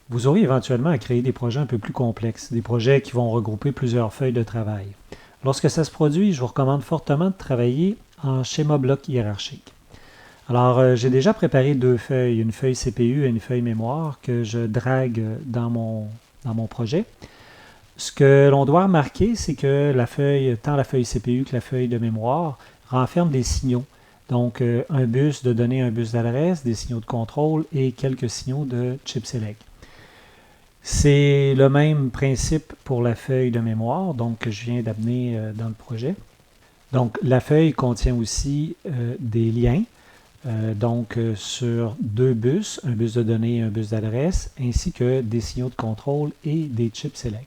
Vous aurez éventuellement à créer des projets un peu plus complexes, des projets qui vont regrouper plusieurs feuilles de travail. Lorsque ça se produit, je vous recommande fortement de travailler en schéma bloc hiérarchique. Alors, j'ai déjà préparé deux feuilles, une feuille CPU et une feuille mémoire que je drague dans mon projet. Ce que l'on doit remarquer, c'est que tant la feuille CPU que la feuille de mémoire renferment des signaux. Donc, un bus de données, un bus d'adresse, des signaux de contrôle et quelques signaux de chip select. C'est le même principe pour la feuille de mémoire, donc que je viens d'amener dans le projet. Donc, la feuille contient aussi des liens, sur deux bus, un bus de données et un bus d'adresse, ainsi que des signaux de contrôle et des chips select.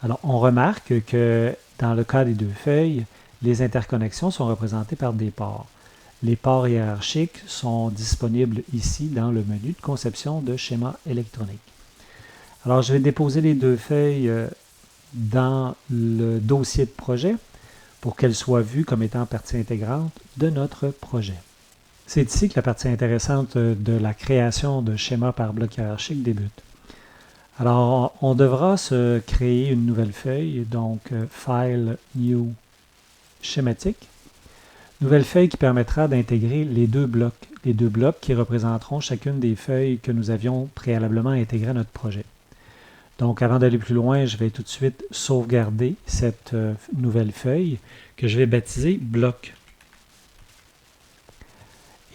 Alors, on remarque que dans le cas des deux feuilles, les interconnexions sont représentées par des ports. Les ports hiérarchiques sont disponibles ici dans le menu de conception de schéma électronique. Alors, je vais déposer les deux feuilles dans le dossier de projet pour qu'elles soient vues comme étant partie intégrante de notre projet. C'est ici que la partie intéressante de la création de schémas par bloc hiérarchique débute. Alors, on devra se créer une nouvelle feuille, donc File, New, Schématique. Nouvelle feuille qui permettra d'intégrer les deux blocs qui représenteront chacune des feuilles que nous avions préalablement intégrées à notre projet. Donc, avant d'aller plus loin, je vais tout de suite sauvegarder cette nouvelle feuille que je vais baptiser bloc.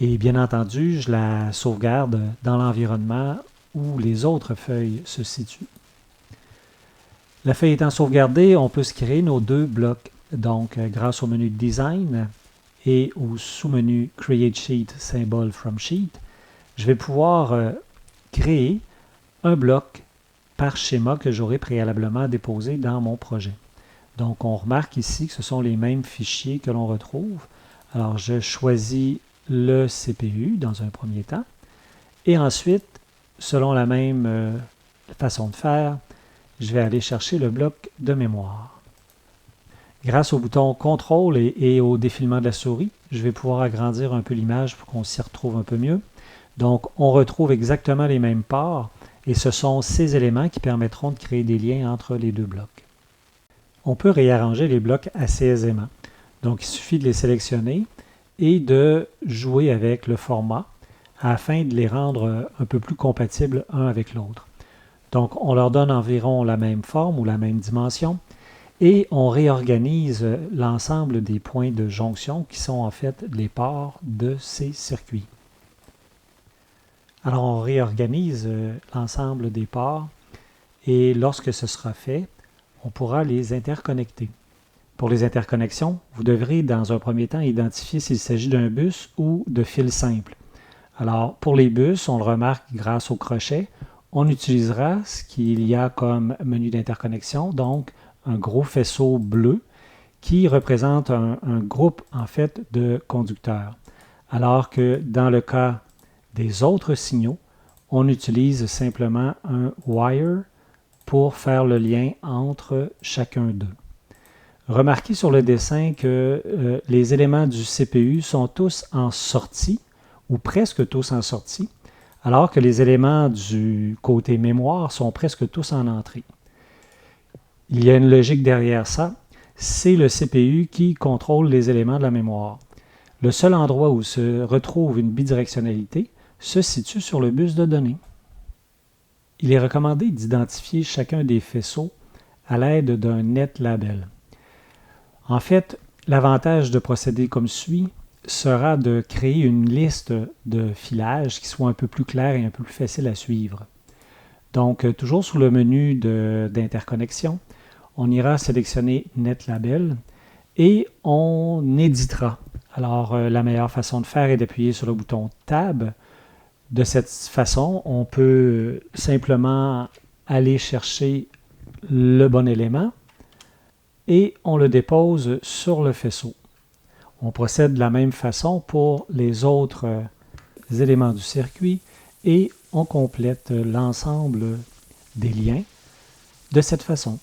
Et bien entendu, je la sauvegarde dans l'environnement où les autres feuilles se situent. La feuille étant sauvegardée, on peut se créer nos deux blocs. Donc, grâce au menu Design et au sous-menu Create Sheet, Symbol from Sheet, je vais pouvoir créer un bloc par schéma que j'aurai préalablement déposé dans mon projet. Donc, on remarque ici que ce sont les mêmes fichiers que l'on retrouve. Alors, je choisis le CPU dans un premier temps. Et ensuite, selon la même façon de faire, je vais aller chercher le bloc de mémoire. Grâce au bouton CTRL et au défilement de la souris, je vais pouvoir agrandir un peu l'image pour qu'on s'y retrouve un peu mieux. Donc, on retrouve exactement les mêmes ports et ce sont ces éléments qui permettront de créer des liens entre les deux blocs. On peut réarranger les blocs assez aisément. Donc, il suffit de les sélectionner et de jouer avec le format afin de les rendre un peu plus compatibles un avec l'autre. Donc, on leur donne environ la même forme ou la même dimension et on réorganise l'ensemble des points de jonction qui sont en fait les ports de ces circuits. Alors, on réorganise l'ensemble des ports et lorsque ce sera fait, on pourra les interconnecter. Pour les interconnexions, vous devrez dans un premier temps identifier s'il s'agit d'un bus ou de fil simple. Alors, pour les bus, on le remarque grâce au crochet, on utilisera ce qu'il y a comme menu d'interconnexion, donc un gros faisceau bleu qui représente un groupe en fait de conducteurs. Alors que dans le cas des autres signaux, on utilise simplement un wire pour faire le lien entre chacun d'eux. Remarquez sur le dessin que les éléments du CPU sont tous en sortie, ou presque tous en sortie, alors que les éléments du côté mémoire sont presque tous en entrée. Il y a une logique derrière ça, c'est le CPU qui contrôle les éléments de la mémoire. Le seul endroit où se retrouve une bidirectionnalité se situe sur le bus de données. Il est recommandé d'identifier chacun des faisceaux à l'aide d'un net label. En fait, l'avantage de procéder comme suit sera de créer une liste de filages qui soit un peu plus claire et un peu plus facile à suivre. Donc, toujours sous le menu d'interconnexion, on ira sélectionner Net Label et on éditera. Alors, la meilleure façon de faire est d'appuyer sur le bouton Tab. De cette façon, on peut simplement aller chercher le bon élément et on le dépose sur le faisceau. On procède de la même façon pour les autres éléments du circuit et on complète l'ensemble des liens de cette façon.